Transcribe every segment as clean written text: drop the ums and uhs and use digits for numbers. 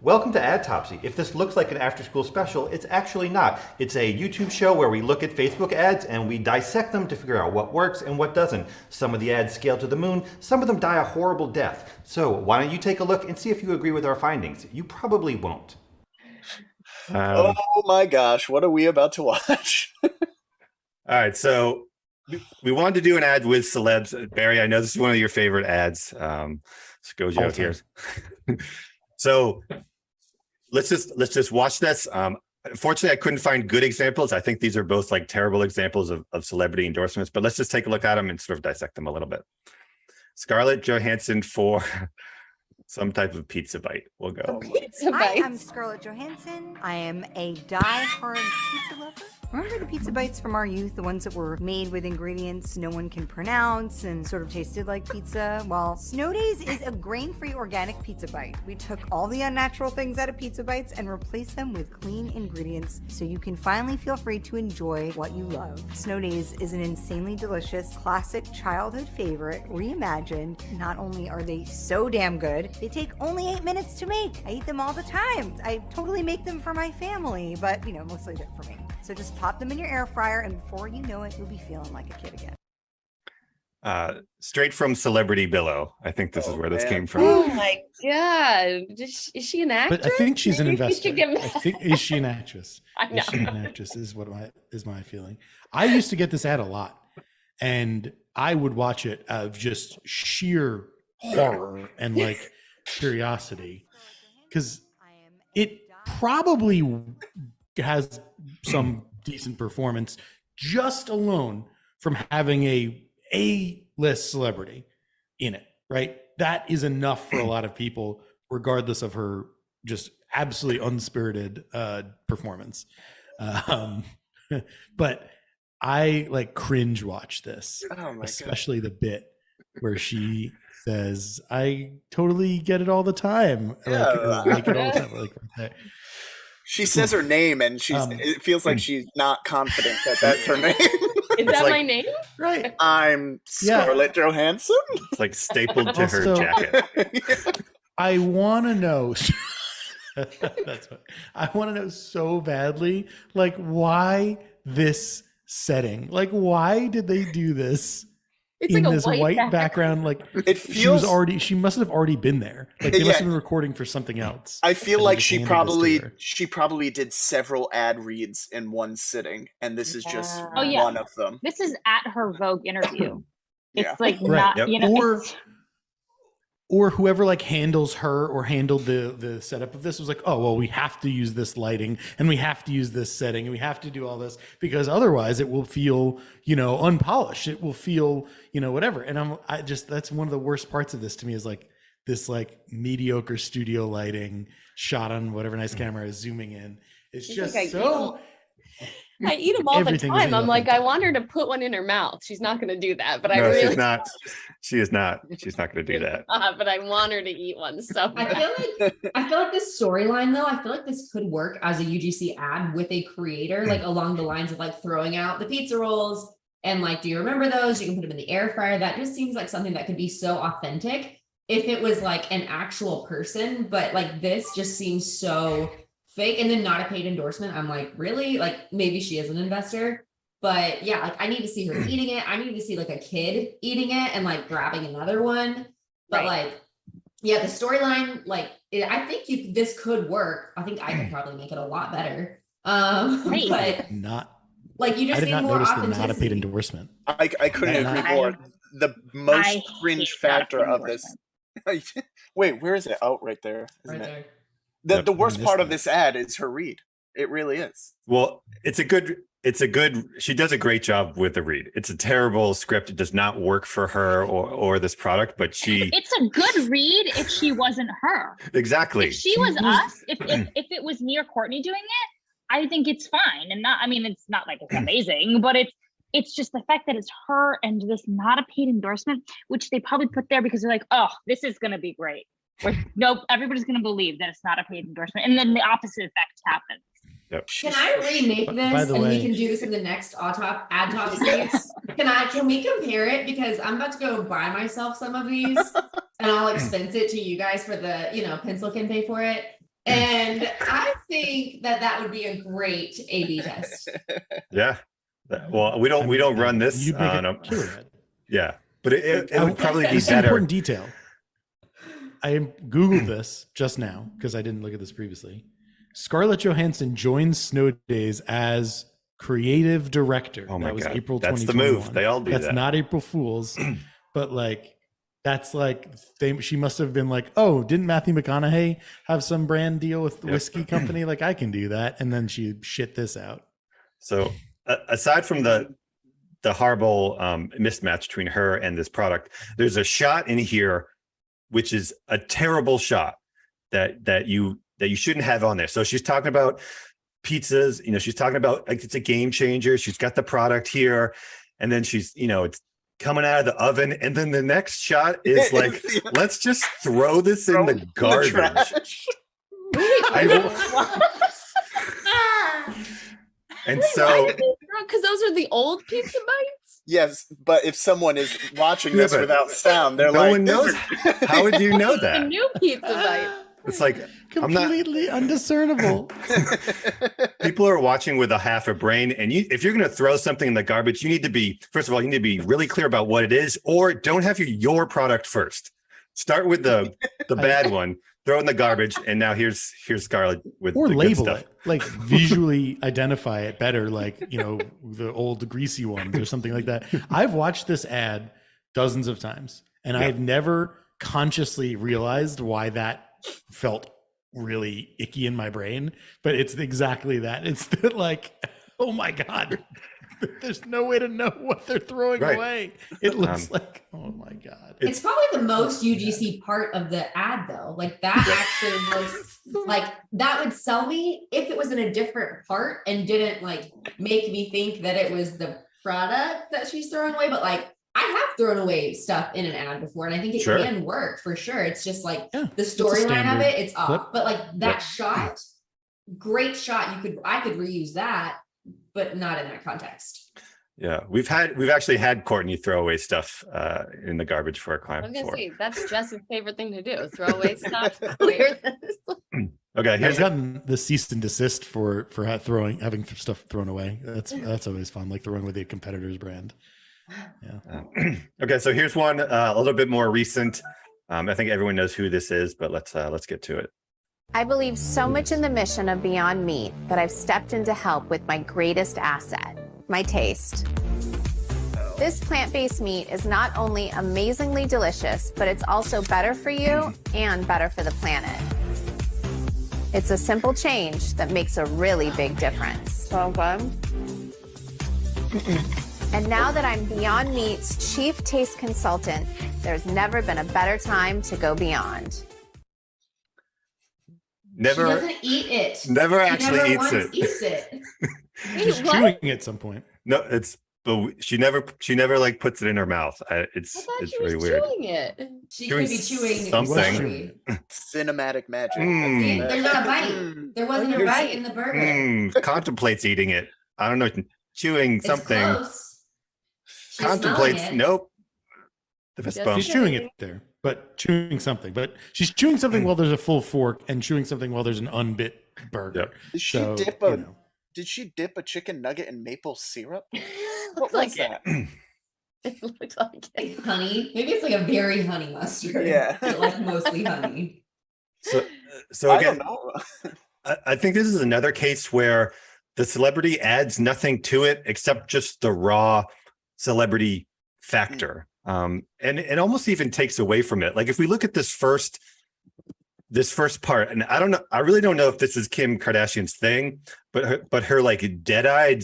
Welcome to Adtopsy. If this looks like an after-school special, it's actually not. It's a YouTube show where we look at Facebook ads and we dissect them to figure out what works and what doesn't. Some of the ads scale to the moon, some of them die a horrible death. So why don't you take a look and see if you agree with our findings? You probably won't. Oh my gosh, what are we about to watch? All right, so we wanted to do an ad with celebs. Barry, I know this is one of your favorite ads. ScoJo here. So let's just watch this. Unfortunately, I couldn't find good examples. I think these are both like terrible examples of celebrity endorsements, but let's just take a look at them and sort of dissect them a little bit. Scarlett Johansson for some type of pizza bite. We'll go. Pizza Hi, bites. I'm Scarlett Johansson. I am a die-hard pizza lover. Remember the pizza bites from our youth, the ones that were made with ingredients no one can pronounce and sort of tasted like pizza? Well, Snow Days is a grain-free organic pizza bite. We took all the unnatural things out of pizza bites and replaced them with clean ingredients so you can finally feel free to enjoy what you love. Snow Days is an insanely delicious, classic childhood favorite, reimagined. Not only are they so damn good, they take only 8 minutes to make. I eat them all the time. I totally make them for my family, but mostly they're for me. So just pop them in your air fryer, and before you know it, you'll be feeling like a kid again. Straight from Celebrity Billow. I think this is where this came from. Oh my god! Is she an actress? But I think she's an Maybe we investor. should give- Is she an actress? I know. Is she an actress? Is my feeling. I used to get this ad a lot, and I would watch it out of just sheer horror and like curiosity, because it probably has some decent performance just alone from having a list celebrity in it, right? That is enough for a lot of people, regardless of her just absolutely unspirited performance. But I like cringe watch this, Oh my especially the bit where she says, "I totally get it all the time." Yeah. Like it all the time. Like right there. She says her name and it feels like she's not confident that that's her name. Is that like- my name? Right. I'm Yeah. Scarlett Johansson. It's like stapled to her Also- jacket. I want to know. That's what I want to know so badly. Like, why this setting? Like, why did they do this It's in like a this white background? Like, It feels she must have already been there. Like, they Yeah. must have been recording for something else. I feel And they like just she handed this to her. probably did several ad reads in one sitting, and this is just Oh, yeah. one of them. This is at her Vogue interview. Yeah. It's like Right. not, Yep. Or- it's- Or whoever like handles her or handled the setup of this was like, oh well, we have to use this lighting and we have to use this setting and we have to do all this because otherwise it will feel unpolished. It will feel whatever. And that's one of the worst parts of this to me is like this like mediocre studio lighting shot on whatever nice camera is zooming in. It's She's just like, so. I eat them all the Everything is time. I'm like, nothing. I want her to put one in her mouth. She's not going to do that, but I No, really, she's not. She is not. She's not going to do that. but I want her to eat one. So I feel like this storyline though, I feel like this could work as a UGC ad with a creator, like along the lines of like throwing out the pizza rolls and like, do you remember those? You can put them in the air fryer. That just seems like something that could be so authentic if it was like an actual person, but like this just seems so fake and then not a paid endorsement. I'm like, really? Like maybe she is an investor. But yeah, like I need to see her eating it. I need to see like a kid eating it and like grabbing another one. But Right. like, yeah, the storyline, like I think this could work. I think I could probably make it a lot better. Right. But Not. like you I just did need not more notice the not a paid authenticity. endorsement. I couldn't And agree I- more. The most I cringe hate that factor of this. Wait, where is it? Oh, right there, isn't Right it? there. The Yep. worst I part missed of this ad is her read. It really is. Well, it's a good. She does a great job with the read. It's a terrible script. It does not work for her or this product, but she it's a good read if she wasn't her. exactly. If she was us, if it was me or Courtney doing it, I think it's fine. And it's not like it's amazing, but it's just the fact that it's her and this not a paid endorsement, which they probably put there because they're like, oh, this is going to be great. Or, nope, everybody's going to believe that it's not a paid endorsement. And then the opposite effect happens. Yep. Can I remake By this the and way- we can do this in the next ad top seats? Can we compare it? Because I'm about to go buy myself some of these and I'll expense it to you guys for the, Pencil can pay for it. And I think that would be a great A/B test. Yeah. Well, we don't run this. You'd make no. a killer ad. Yeah, but it would probably be This is an better. important detail. I Googled this just now because I didn't look at this previously. Scarlett Johansson joins Snow Days as creative director. Oh my that was God. April That's the 2021. move. They all do That's that. not April Fool's, but like that's like she must have been like, oh, didn't Matthew McConaughey have some brand deal with the whiskey company? Like I can do that, and then she shit this out. So aside from the horrible mismatch between her and this product, there's a shot in here which is a terrible shot that you shouldn't have on there. So she's talking about pizzas, she's talking about like it's a game changer. She's got the product here, and then she's, it's coming out of the oven, and then the next shot is like, let's just throw this in the garbage. And so, because those are the old pizza bites. Yes, but if someone is watching this but without sound, they're no like, one knows. How would you know The that? new pizza bite. It's like, I'm not. Completely undiscernible. People are watching with a half a brain, and if you're going to throw something in the garbage, you need to be, first of all, you need to be really clear about what it is, or don't have your product first. Start with the bad one, throw it in the garbage, and now here's Scarlett with Or the good label stuff. it, like visually identify it better, like the old greasy ones or something like that. I've watched this ad dozens of times, and I've never consciously realized why that felt really icky in my brain, but it's exactly that. It's that like, oh my God, there's no way to know what they're throwing away. It looks like, oh my God. It's probably the most UGC part of the ad though. Like that actually looks like that would sell me if it was in a different part and didn't like make me think that it was the product that she's throwing away. But like I have thrown away stuff in an ad before, and I think it can work for sure. It's just like the storyline of it, it's off. But like that shot, great shot. I could reuse that, but not in that context. Yeah, we've actually had Courtney throw away stuff in the garbage for a I client was gonna before. say that's Jess's favorite thing to do: throw away stuff. Clear this. Okay, I've gotten the cease and desist for having stuff thrown away. That's always fun, like throwing away the competitor's brand. Yeah. Okay, so here's one a little bit more recent. I think everyone knows who this is, but let's get to it. I believe so much in the mission of Beyond Meat that I've stepped in to help with my greatest asset, my taste. This plant-based meat is not only amazingly delicious, but it's also better for you and better for the planet. It's a simple change that makes a really big difference. So fun. And now that I'm Beyond Meat's chief taste consultant, there's never been a better time to go beyond. She doesn't eat it. Never She actually never eats once it. eats it. She's chewing it at some point. No, but she never like puts it in her mouth. It's really weird. Chewing it. She Doing could be chewing something. cinematic magic. See, there's not a bite. There wasn't a bite in the burger. Contemplates eating it. I don't know, chewing It's something. close. She's Contemplates. smelling it. Nope. The fist bump. She's chewing it there, but chewing something. But she's chewing something while there's a full fork, and chewing something while there's an unbit burger. Did she So, dip you a? know. Did she dip a chicken nugget in maple syrup? Looks What like was that? It looks like it. Like honey. Maybe it's like a very honey mustard. Yeah. But like mostly honey. So I again, don't know. I think this is another case where the celebrity adds nothing to it except just the raw celebrity factor. And it almost even takes away from it. Like if we look at this first part, and I don't know, I really don't know if this is Kim Kardashian's thing, but her like dead-eyed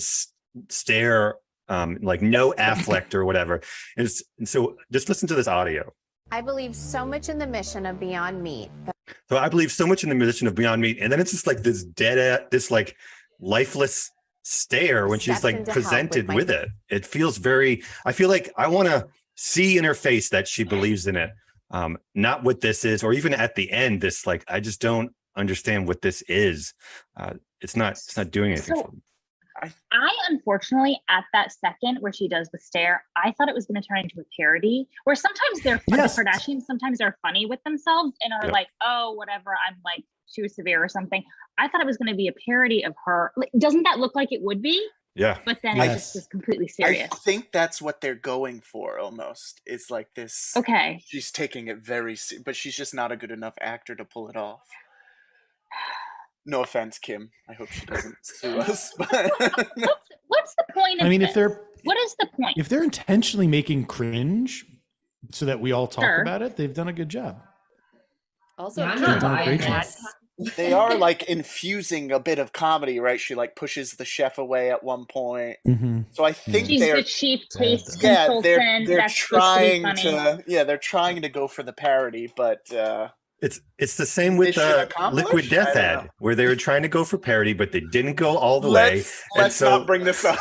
stare, like no affect or whatever. And so just listen to this audio. I believe so much in the mission of Beyond Meat. So I believe so much in the mission of Beyond Meat, and then it's just like this this like lifeless stare when she's Stepped like into presented help with it. It feels I feel like I want to see in her face that she believes in it. Not what this is, or even at the end, this like, I just don't understand what this is. It's not doing anything for me. I unfortunately, at that second where she does the stare, I thought it was going to turn into a parody where sometimes they're Yes. the Kardashians, sometimes they're funny with themselves and are like, oh, whatever. I'm like she was severe or something. I thought it was going to be a parody of her. Like, doesn't that look like it would be? Yeah. But then it Yes. just is completely I serious. think that's what they're going for almost. It's like this. Okay. She's taking it very, but she's just not a good enough actor to pull it off. No offense, Kim. I hope she doesn't sue us. But What's the point of I mean, this? if they're What is the point? if they're intentionally making cringe so that we all talk Sure. about it, they've done a good job. Also, Yeah, I'm They've not done a buying great that. job. they are like infusing a bit of comedy, right? She like pushes the chef away at one point. Mm-hmm. So I think She's they're the chief taste yeah, consultant. they're That's supposed to be trying funny. they're trying to go for the parody, but It's the same with Mission the accomplished? Liquid Death I don't ad know. where they were trying to go for parody, but they didn't go all the way. let's so- not bring this up.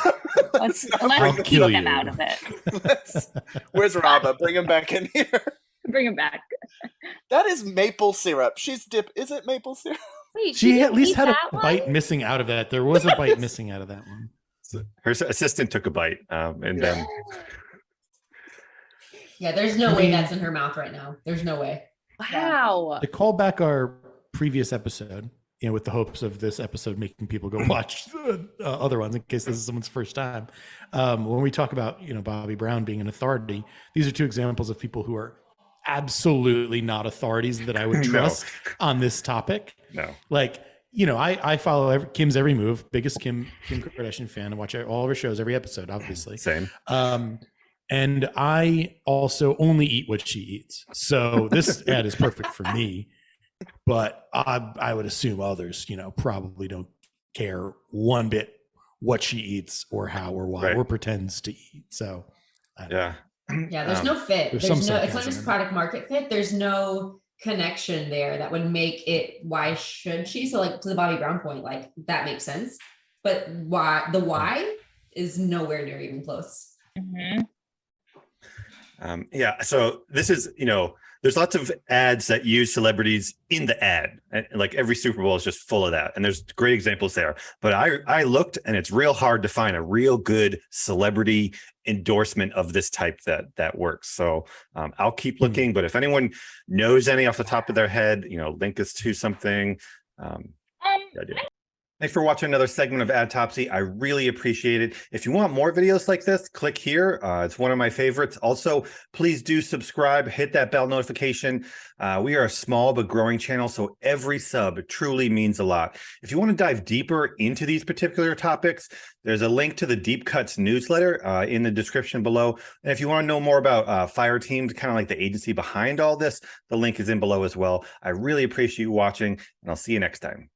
Let's not bring I'll this kill keep them you. out of it. Let's- Where's Raba? Bring him back in here. Bring him back. That is maple syrup. She's Is it maple syrup? Wait, She at didn't least eat had a that one? bite missing out of that. There was a bite missing out of that one. Her assistant took a bite, and then Yeah, there's no I way mean- that's in her mouth right now. There's no way. Wow. To call back our previous episode, with the hopes of this episode making people go watch other ones in case this is someone's first time. When we talk about, Bobby Brown being an authority, these are two examples of people who are absolutely not authorities that I would No. trust on this topic. no. Like, I follow Kim's every move, biggest Kim Kardashian fan. I watch all of her shows, every episode, obviously. Same. And I also only eat what she eats. So this ad is perfect for me, but I would assume others, probably don't care one bit what she eats or how or why Right. or pretends to eat. So I don't know. Yeah. Yeah, there's Um, no fit. there's There's some no, it's not sarcasm just in product market fit. There's no connection there that would make it, why should she? So like to the Bobby Brown point, like that makes sense. But why is nowhere near even close. Mhm. Yeah. So this is, there's lots of ads that use celebrities in the ad. And like every Super Bowl is just full of that. And there's great examples there. But I looked and it's real hard to find a real good celebrity endorsement of this type that works. So I'll keep looking. But if anyone knows any off the top of their head, link us to something. Yeah, do. Thanks for watching another segment of Adtopsy. I really appreciate it. If you want more videos like this, click here. It's one of my favorites. Also, please do subscribe, hit that bell notification. We are a small but growing channel, so every sub truly means a lot. If you want to dive deeper into these particular topics, there's a link to the Deep Cuts newsletter in the description below. And if you want to know more about Fire Teams, kind of like the agency behind all this, the link is in below as well. I really appreciate you watching, and I'll see you next time.